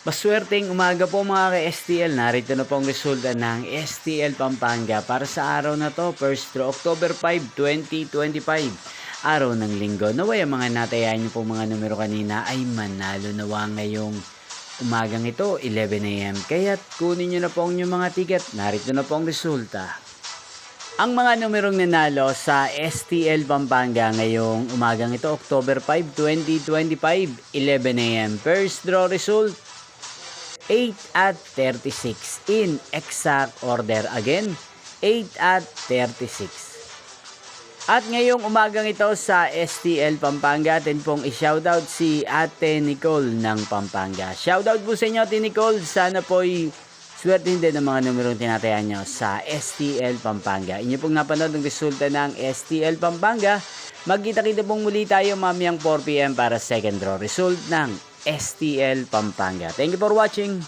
Maswerteng umaga po mga ka-STL. Narito na po ang resulta ng STL Pampanga para sa araw na to, first draw October 5, 2025. Araw ng linggo. Naway ang mga natayan niyo po mga numero kanina ay manalo nawa ngayong umagang ito, 11 AM. Kaya't kunin niyo na po ang inyong mga ticket. Narito na po ang resulta. Ang mga numerong nanalo sa STL Pampanga ngayong umagang ito, October 5, 2025, 11 AM. First draw result, 8 at 36 in exact order. Again, 8 at 36. At ngayong umagang ito sa STL Pampanga, atin pong i-shoutout si Ate Nicole ng Pampanga. Shoutout po sa inyo, Ate Nicole. Sana po'y swerte din ng mga numerong tinatayan nyo sa STL Pampanga. Inyo pong napanood ang resulta ng STL Pampanga. Magkita-kita pong muli tayo mamayang 4 PM para second draw result ng STL Pampanga. Thank you for watching.